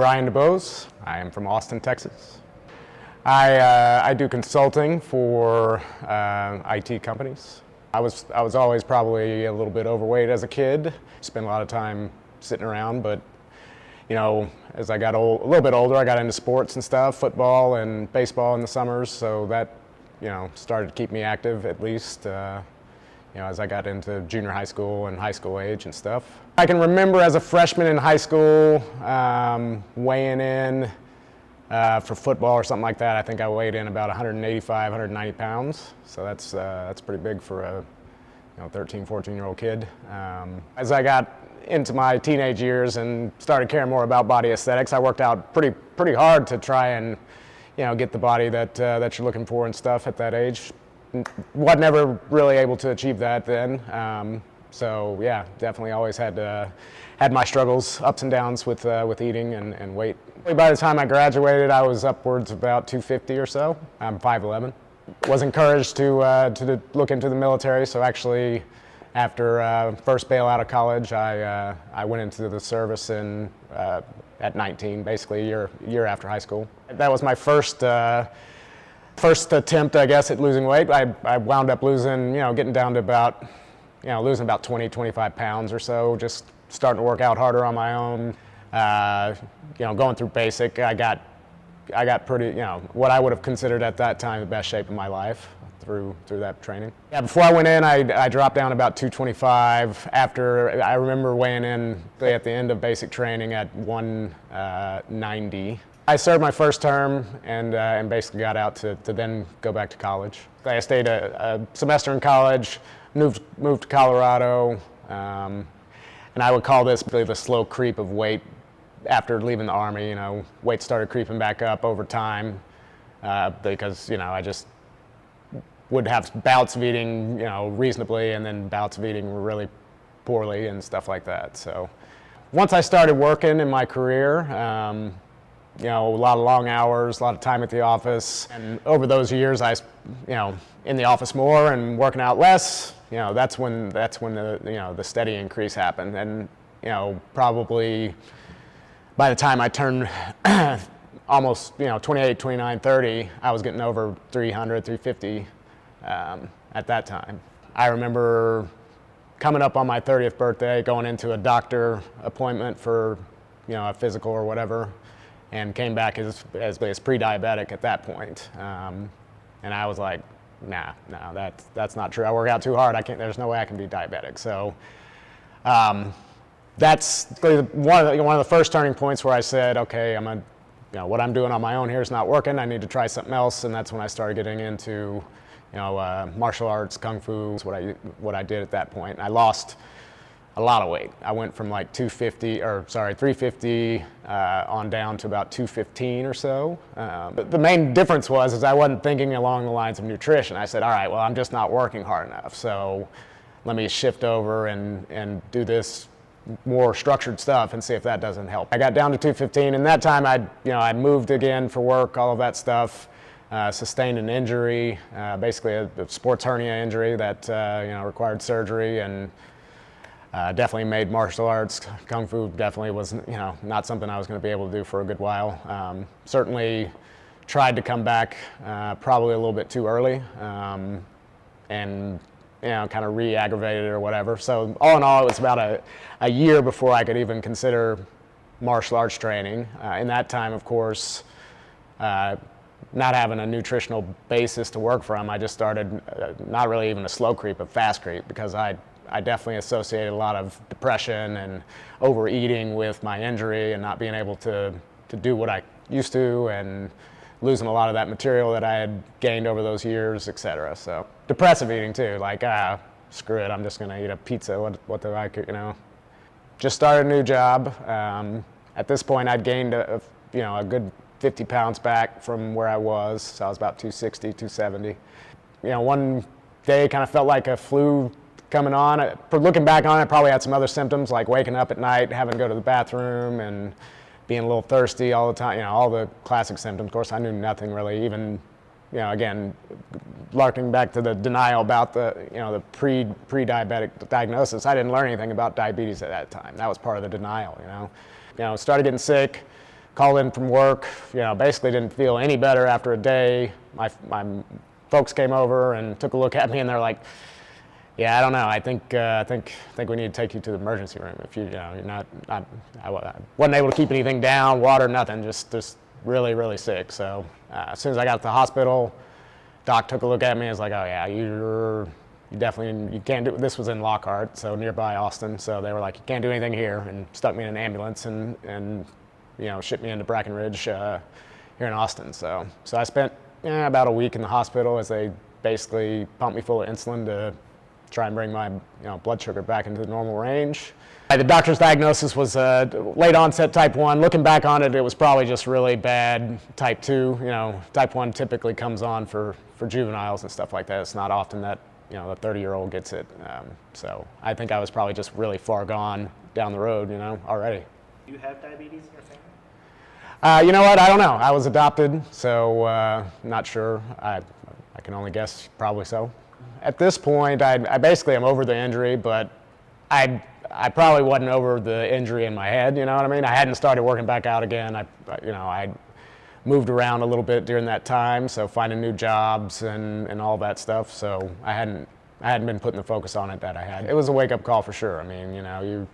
Brian Bdub. I am from Austin, Texas. I do consulting for IT companies. I was always probably a little bit overweight as a kid. Spent a lot of time sitting around, but you know, as I got a little bit older, I got into sports and stuff, football and baseball in the summers. So that, you know, started to keep me active at least. You know, as I got into junior high school and high school age and stuff. I can remember as a freshman in high school weighing in for football or something like that. I think I weighed in about 185, 190 pounds. So that's pretty big for a 13, 14-year-old kid. As I got into my teenage years and started caring more about body aesthetics, I worked out pretty hard to try and get the body that you're looking for and stuff at that age. Was never really able to achieve that then. So yeah, definitely always had my struggles, ups and downs with eating and weight. By the time I graduated, I was upwards about 250 or so. I'm 5'11". Was encouraged to look into the military. So actually, after first bail out of college, I went into the service at 19, basically a year after high school. That was my first attempt, I guess, at losing weight. I wound up losing, getting down to about, losing about 20, 25 pounds or so, just starting to work out harder on my own. Going through basic, I got pretty, what I would have considered at that time the best shape of my life through that training. Yeah, before I went in, I dropped down about 225. After, I remember weighing in at the end of basic training at 190. I served my first term and basically got out to then go back to college. I stayed a semester in college, moved to Colorado, and I would call this really the slow creep of weight after leaving the Army. Weight started creeping back up over time because I just would have bouts of eating reasonably and then bouts of eating really poorly and stuff like that. So once I started working in my career, a lot of long hours, a lot of time at the office. And over those years, in the office more and working out less, that's when the steady increase happened. And, probably by the time I turned almost, 28, 29, 30, I was getting over 300, 350 at that time. I remember coming up on my 30th birthday, going into a doctor appointment for, a physical or whatever, and came back as pre-diabetic at that point. And I was like, nah, that's not true. I work out too hard. There's no way I can be diabetic. So that's one of the first turning points where I said, okay, what I'm doing on my own here is not working. I need to try something else. And that's when I started getting into, martial arts, kung fu. Is what I did at that point. And I lost a lot of weight. I went from like 350 on down to about 215 or so. But the main difference was I wasn't thinking along the lines of nutrition. I said, all right, well, I'm just not working hard enough. So let me shift over and do this more structured stuff and see if that doesn't help. I got down to 215, and that time I moved again for work, all of that stuff. Sustained an injury, basically a sports hernia injury that required surgery, and definitely made martial arts, kung fu definitely was not something I was going to be able to do for a good while. Certainly tried to come back probably a little bit too early, and kind of re-aggravated it or whatever. So all in all, it was about a year before I could even consider martial arts training. In that time, of course, not having a nutritional basis to work from, I just started not really even a slow creep, but fast creep, because I definitely associated a lot of depression and overeating with my injury and not being able to do what I used to, and losing a lot of that material that I had gained over those years, etc. So depressive eating too, like screw it, I'm just gonna eat a pizza. What do I, Just started a new job. At this point, I'd gained a good 50 pounds back from where I was. So I was about 260, 270. One day kind of felt like a flu coming on. Looking back on it, I probably had some other symptoms like waking up at night, having to go to the bathroom, and being a little thirsty all the time. All the classic symptoms. Of course, I knew nothing really. Even, again, larking back to the denial about the pre-diabetic diagnosis. I didn't learn anything about diabetes at that time. That was part of the denial. Started getting sick. called in from work, basically didn't feel any better after a day. My folks came over and took a look at me, and they're like, yeah, I don't know. I think we need to take you to the emergency room. If you're not, I wasn't able to keep anything down, water, nothing, just really, really sick. So as soon as I got to the hospital, doc took a look at me and was like, oh yeah, you can't do, this was in Lockhart, so nearby Austin. So they were like, you can't do anything here, and stuck me in an ambulance and shipped me into Brackenridge here in Austin. So I spent about a week in the hospital as they basically pumped me full of insulin to try and bring my blood sugar back into the normal range. The doctor's diagnosis was late onset type 1. Looking back on it, it was probably just really bad type 2. Type 1 typically comes on for juveniles and stuff like that. It's not often that the 30-year-old gets it. So I think I was probably just really far gone down the road, already. Do you have diabetes in your family? You know what? I don't know. I was adopted, so not sure. I can only guess, probably so. At this point, I basically am over the injury, but I probably wasn't over the injury in my head. You know what I mean? I hadn't started working back out again. I moved around a little bit during that time, so finding new jobs and all that stuff. So I hadn't been putting the focus on it that I had. It was a wake-up call for sure. I mean, you're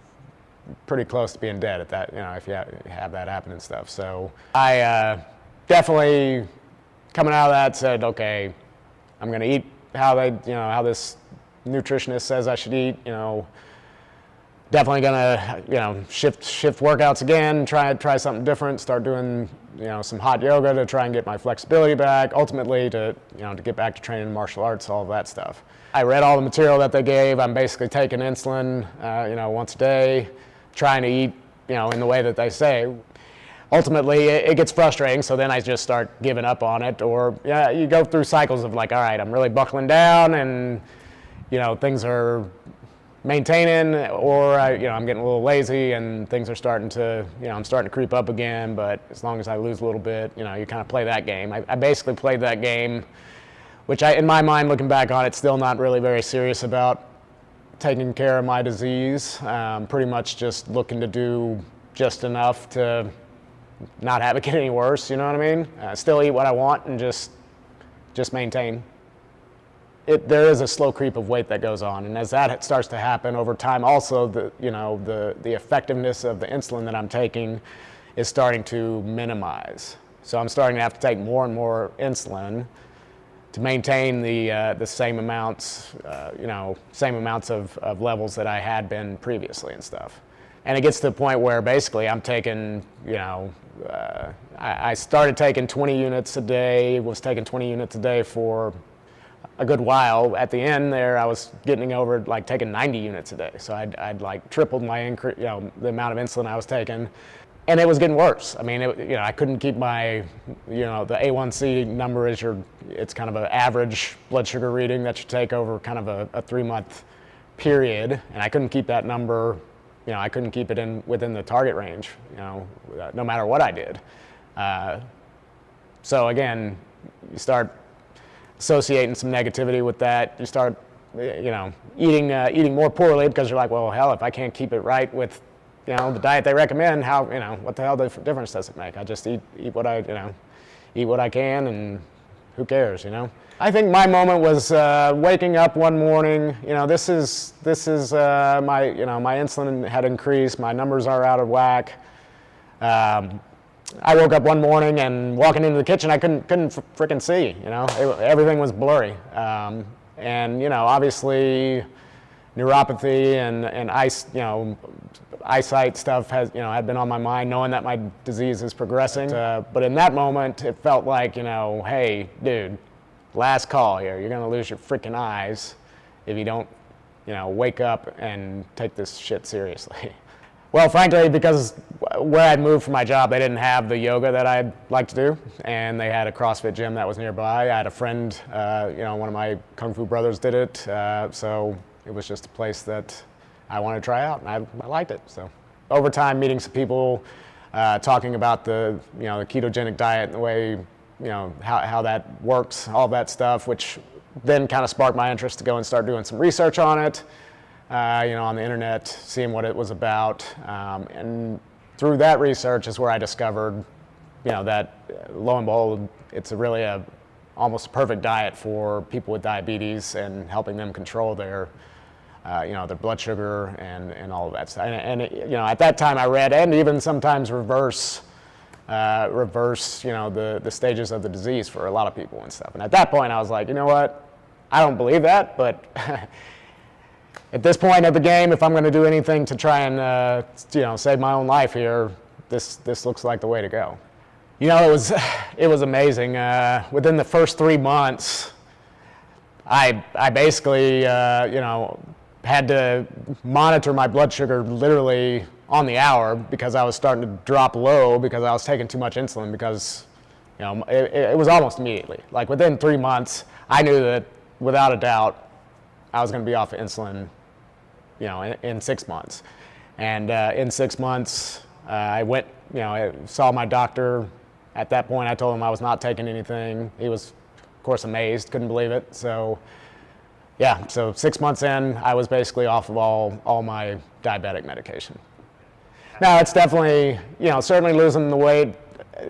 pretty close to being dead at that. If you have that happen and stuff. So I definitely coming out of that said, okay, I'm going to eat how this nutritionist says I should eat. Definitely gonna shift workouts again, try something different, start doing some hot yoga to try and get my flexibility back, ultimately to get back to training martial arts, all of that stuff. I read all the material that they gave. I'm basically taking insulin once a day, trying to eat in the way that they say. Ultimately, it gets frustrating, so then I just start giving up on it. Or you go through cycles of like, all right, I'm really buckling down, and things are maintaining, or I'm getting a little lazy, and things are starting to I'm starting to creep up again. But as long as I lose a little bit, you kind of play that game. I basically played that game, which in my mind, looking back on it, still not really very serious about taking care of my disease. Pretty much just looking to do just enough to not have it get any worse, you know what I mean? Still eat what I want and just maintain. There is a slow creep of weight that goes on, and as that starts to happen over time, also the effectiveness of the insulin that I'm taking is starting to minimize. So I'm starting to have to take more and more insulin to maintain the same amounts, of levels that I had been previously and stuff. And it gets to the point where basically I'm taking, I started taking 20 units a day, was taking 20 units a day for a good while. At the end there, I was getting over like taking 90 units a day. So I'd like tripled my increase, the amount of insulin I was taking. And it was getting worse. I mean, I couldn't keep my, the A1C number it's kind of an average blood sugar reading that you take over kind of a 3-month period. And I couldn't keep that number. I couldn't keep it within the target range, no matter what I did. So again, you start associating some negativity with that. You start, eating more poorly because you're like, well, hell, if I can't keep it right with, the diet they recommend, how, what the hell difference does it make? I just eat what I can, and who cares, I think my moment was waking up one morning. This is my my insulin had increased. My numbers are out of whack. I woke up one morning and walking into the kitchen, I couldn't freaking see. Everything was blurry. And obviously, neuropathy and eyesight stuff had been on my mind, knowing that my disease is progressing. But in that moment, it felt like hey, dude. Last call here. You're gonna lose your freaking eyes if you don't, wake up and take this shit seriously. Well, frankly, because where I'd moved from my job, they didn't have the yoga that I'd like to do, and they had a CrossFit gym that was nearby. I had a friend, one of my Kung Fu brothers did it, so it was just a place that I wanted to try out, and I liked it. So over time, meeting some people, talking about the ketogenic diet and the way how that works, all that stuff, which then kind of sparked my interest to go and start doing some research on it, on the internet, seeing what it was about. And through that research is where I discovered, that lo and behold, it's really almost a perfect diet for people with diabetes and helping them control their their blood sugar and all of that stuff. And at that time I read, and even sometimes reverse the stages of the disease for a lot of people and stuff. And at that point I was like, you know what, I don't believe that, but at this point of the game, if I'm going to do anything to try and save my own life here, this looks like the way to go. It was amazing. Within the first 3 months, I basically had to monitor my blood sugar literally on the hour because I was starting to drop low because I was taking too much insulin because it was almost immediately. Like within 3 months, I knew that without a doubt I was going to be off of insulin in 6 months. And in 6 months, I went, I saw my doctor. At that point, I told him I was not taking anything. He was, of course, amazed, couldn't believe it. So, yeah, so 6 months in, I was basically off of all my diabetic medication. Now, it's definitely, certainly losing the weight,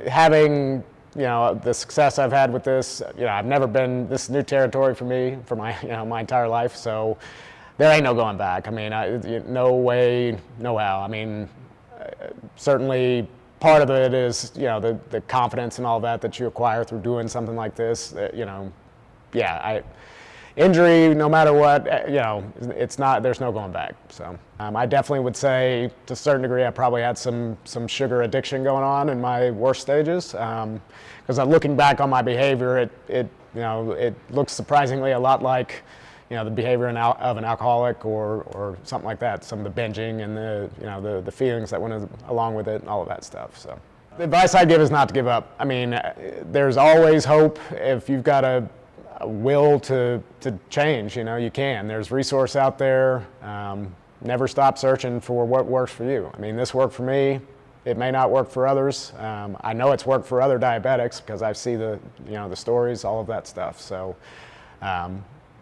having, the success I've had with this, I've never been, this is new territory for me for my, my entire life. So there ain't no going back. I mean, no way, no how. I mean, certainly part of it is, the confidence and all that you acquire through doing something like this. Injury, no matter what, it's not, there's no going back. So I definitely would say to a certain degree I probably had some sugar addiction going on in my worst stages. Because looking back on my behavior, it looks surprisingly a lot like the behavior of an alcoholic or something like that. Some of the binging and the feelings that went along with it and all of that stuff. So the advice I give is not to give up. I mean, there's always hope if you've got a will to change. You can. There's resource out there. Never stop searching for what works for you. I mean, this worked for me. It may not work for others. I know it's worked for other diabetics because I see the stories, all of that stuff. So.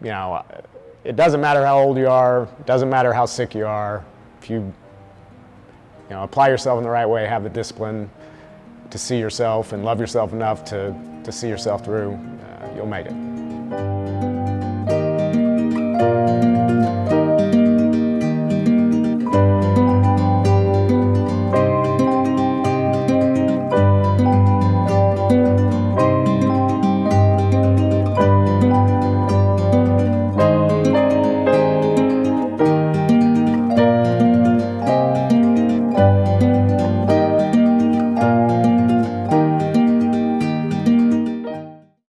It doesn't matter how old you are, it doesn't matter how sick you are. If you apply yourself in the right way, have the discipline to see yourself and love yourself enough to see yourself through, you'll make it.